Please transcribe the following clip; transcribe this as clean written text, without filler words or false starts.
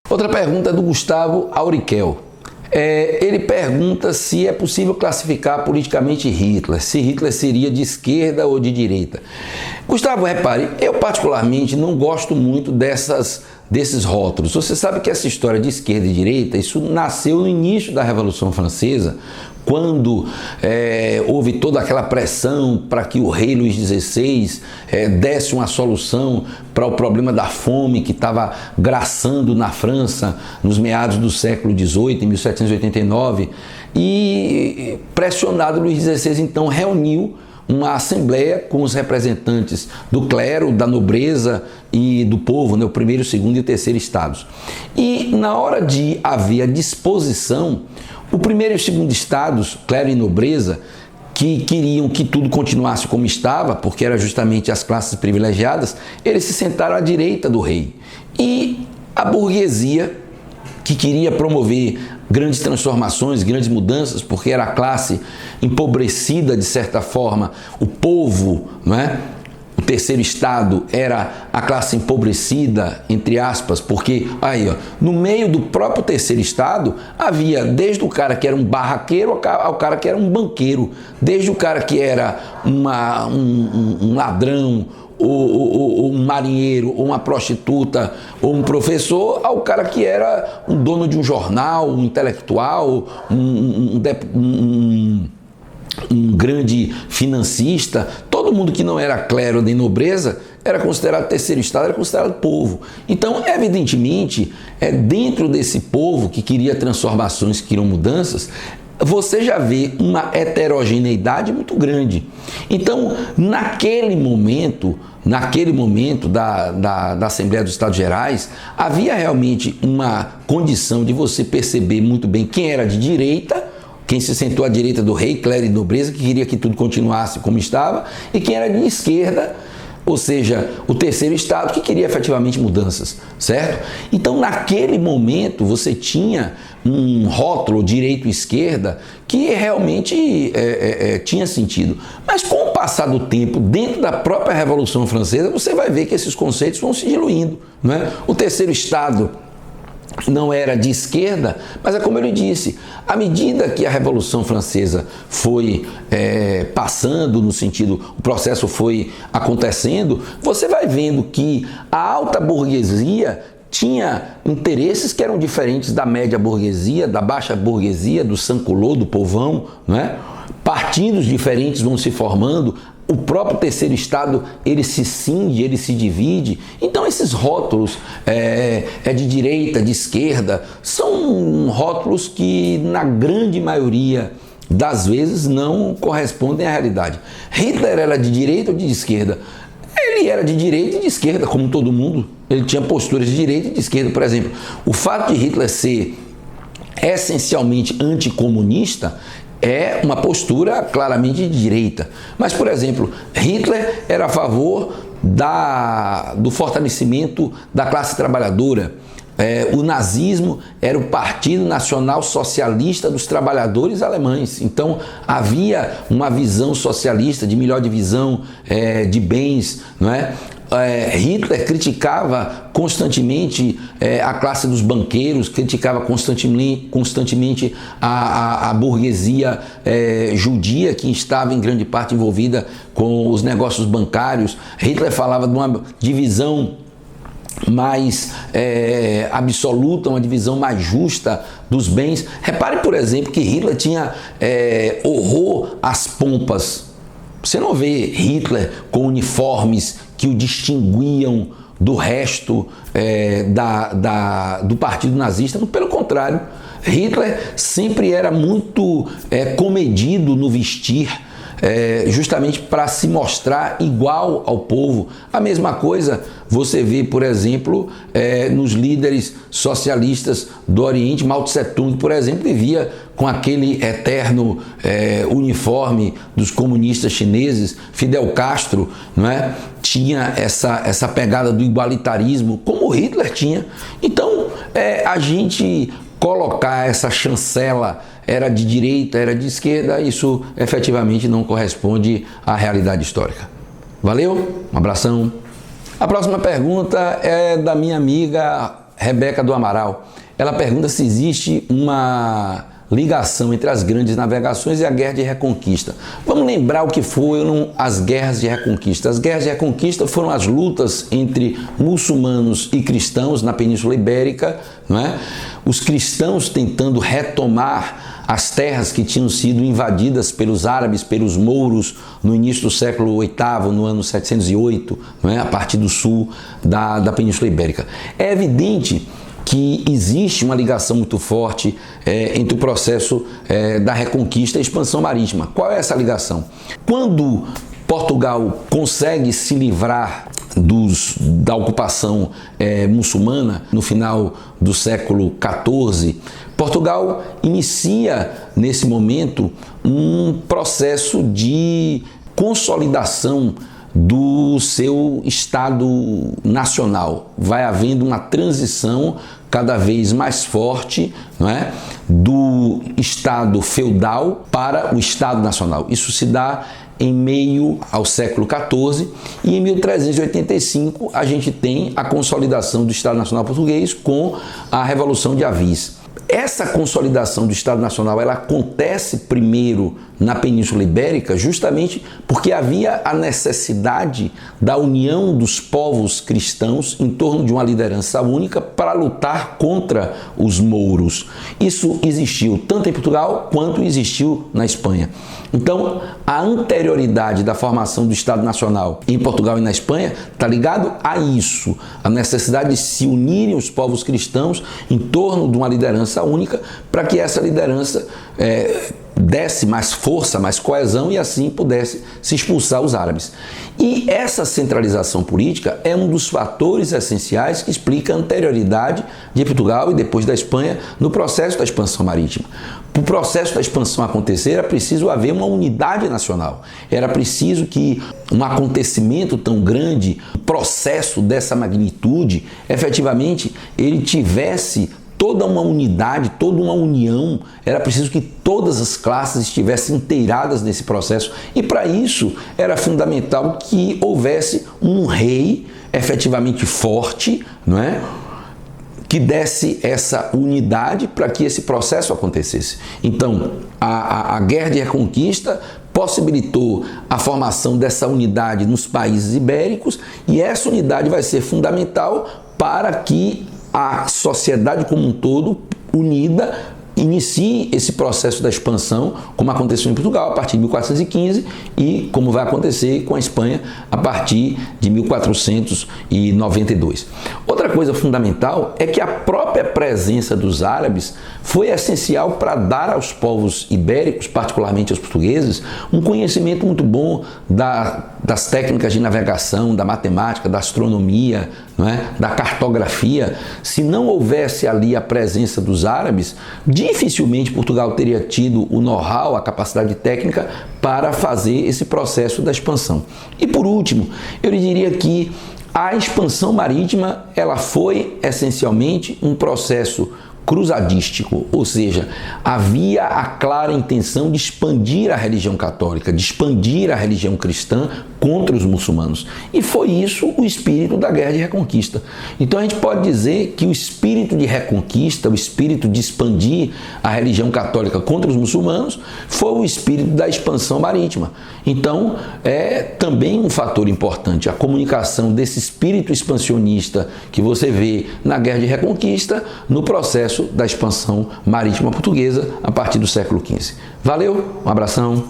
Outra pergunta é do Gustavo Auriquel. Ele pergunta se é possível classificar politicamente Hitler, se Hitler seria de esquerda ou de direita. Gustavo, repare, eu particularmente não gosto muito desses rótulos. Você sabe que essa história de esquerda e direita, isso nasceu no início da Revolução Francesa, quando houve toda aquela pressão para que o rei Luís XVI desse uma solução para o problema da fome que estava graçando na França nos meados do século XVIII, em 1789, e pressionado, Luís XVI então reuniu uma assembleia com os representantes do clero, da nobreza e do povo, né, o primeiro, segundo e o terceiro estados. E na hora de haver a disposição, o primeiro e o segundo estados, clero e nobreza, que queriam que tudo continuasse como estava, porque eram justamente as classes privilegiadas, eles se sentaram à direita do rei. E a burguesia, que queria promover grandes transformações, grandes mudanças, porque era a classe empobrecida de certa forma, o povo, não é? O terceiro estado era a classe empobrecida, entre aspas, porque aí, ó, no meio do próprio terceiro estado havia desde o cara que era um barraqueiro ao cara que era um banqueiro, desde o cara que era um ladrão, ou um marinheiro, ou uma prostituta, ou um professor, ao cara que era um dono de um jornal, um intelectual, um grande financista. Todo mundo que não era clero nem nobreza era considerado terceiro estado, era considerado povo. Então, evidentemente, dentro desse povo que queria transformações, que queriam mudanças, você já vê uma heterogeneidade muito grande. Então, naquele momento da Assembleia dos Estados Gerais, havia realmente uma condição de você perceber muito bem quem era de direita, quem se sentou à direita do rei, clero e nobreza, que queria que tudo continuasse como estava, e quem era de esquerda, ou seja, o terceiro estado, que queria efetivamente mudanças, certo? Então, naquele momento, você tinha um rótulo direito-esquerda que realmente tinha sentido. Mas com o passar do tempo, dentro da própria Revolução Francesa, você vai ver que esses conceitos vão se diluindo, não é? O terceiro estado não era de esquerda, mas é como eu lhe disse, à medida que a Revolução Francesa foi passando no sentido, o processo foi acontecendo, você vai vendo que a alta burguesia tinha interesses que eram diferentes da média burguesia, da baixa burguesia, do sans-culotte, do povão, não é? Partidos diferentes vão se formando. O próprio terceiro estado, ele se cinge, ele se divide. Então, esses rótulos de direita, de esquerda, são rótulos que, na grande maioria das vezes, não correspondem à realidade. Hitler era de direita ou de esquerda? Ele era de direita e de esquerda, como todo mundo. Ele tinha posturas de direita e de esquerda. Por exemplo, o fato de Hitler ser essencialmente anticomunista é uma postura claramente de direita. Mas, por exemplo, Hitler era a favor do fortalecimento da classe trabalhadora. O nazismo era o Partido Nacional Socialista dos Trabalhadores Alemães. Então, havia uma visão socialista de melhor divisão de bens, não é? Hitler criticava constantemente a classe dos banqueiros, criticava constantemente a burguesia judia, que estava em grande parte envolvida com os negócios bancários. Hitler falava de uma divisão mais absoluta, uma divisão mais justa dos bens. Repare, por exemplo, que Hitler tinha horror às pompas. Você não vê Hitler com uniformes que o distinguiam do resto do partido nazista. Pelo contrário, Hitler sempre era muito comedido no vestir, justamente para se mostrar igual ao povo. A mesma coisa você vê, por exemplo, nos líderes socialistas do Oriente. Mao Tse-tung, por exemplo, vivia com aquele eterno uniforme dos comunistas chineses. Fidel Castro, não é? Tinha essa pegada do igualitarismo, como Hitler tinha. Então, a gente colocar essa chancela, era de direita, era de esquerda, isso efetivamente não corresponde à realidade histórica. Valeu? Um abração. A próxima pergunta é da minha amiga Rebeca do Amaral, ela pergunta se existe uma ligação entre as grandes navegações e a Guerra de Reconquista. Vamos lembrar o que foram as guerras de reconquista. As guerras de reconquista foram as lutas entre muçulmanos e cristãos na Península Ibérica, não é? Os cristãos tentando retomar as terras que tinham sido invadidas pelos árabes, pelos mouros, no início do século VIII, no ano 708, não é? A partir do sul da Península Ibérica. É evidente que existe uma ligação muito forte entre o processo da reconquista e a expansão marítima. Qual é essa ligação? Quando Portugal consegue se livrar da ocupação muçulmana no final do século XIV, Portugal inicia nesse momento um processo de consolidação do seu Estado nacional. Vai havendo uma transição cada vez mais forte, não é? Do Estado feudal para o Estado nacional. Isso se dá em meio ao século XIV e em 1385 a gente tem a consolidação do Estado Nacional Português com a Revolução de Avis. Essa consolidação do Estado Nacional ela acontece primeiro na Península Ibérica justamente porque havia a necessidade da união dos povos cristãos em torno de uma liderança única para lutar contra os mouros. Isso existiu tanto em Portugal quanto existiu na Espanha. Então, a anterioridade da formação do Estado Nacional em Portugal e na Espanha está ligado a isso, a necessidade de se unirem os povos cristãos em torno de uma liderança única para que essa liderança desse mais força, mais coesão e assim pudesse se expulsar os árabes. E essa centralização política é um dos fatores essenciais que explica a anterioridade de Portugal e depois da Espanha no processo da expansão marítima. Para o processo da expansão acontecer, era preciso haver uma unidade nacional. Era preciso que um acontecimento tão grande, um processo dessa magnitude, efetivamente ele tivesse toda uma unidade, toda uma união. Era preciso que todas as classes estivessem inteiradas nesse processo e para isso era fundamental que houvesse um rei efetivamente forte, não é? Que desse essa unidade para que esse processo acontecesse. Então, a Guerra de Reconquista possibilitou a formação dessa unidade nos países ibéricos e essa unidade vai ser fundamental para que a sociedade como um todo, unida, inicie esse processo da expansão, como aconteceu em Portugal a partir de 1415 e como vai acontecer com a Espanha a partir de 1492. Outra coisa fundamental é que a própria presença dos árabes foi essencial para dar aos povos ibéricos, particularmente aos portugueses, um conhecimento muito bom das técnicas de navegação, da matemática, da astronomia, não é? Da cartografia. Se não houvesse ali a presença dos árabes, dificilmente Portugal teria tido o know-how, a capacidade técnica para fazer esse processo da expansão. E por último, eu lhe diria que a expansão marítima ela foi essencialmente um processo cruzadístico, ou seja, havia a clara intenção de expandir a religião católica, de expandir a religião cristã contra os muçulmanos. E foi isso o espírito da Guerra de Reconquista. Então a gente pode dizer que o espírito de reconquista, o espírito de expandir a religião católica contra os muçulmanos, foi o espírito da expansão marítima. Então é também um fator importante a comunicação desse espírito expansionista que você vê na Guerra de Reconquista no processo da expansão marítima portuguesa a partir do século XV. Valeu, um abração.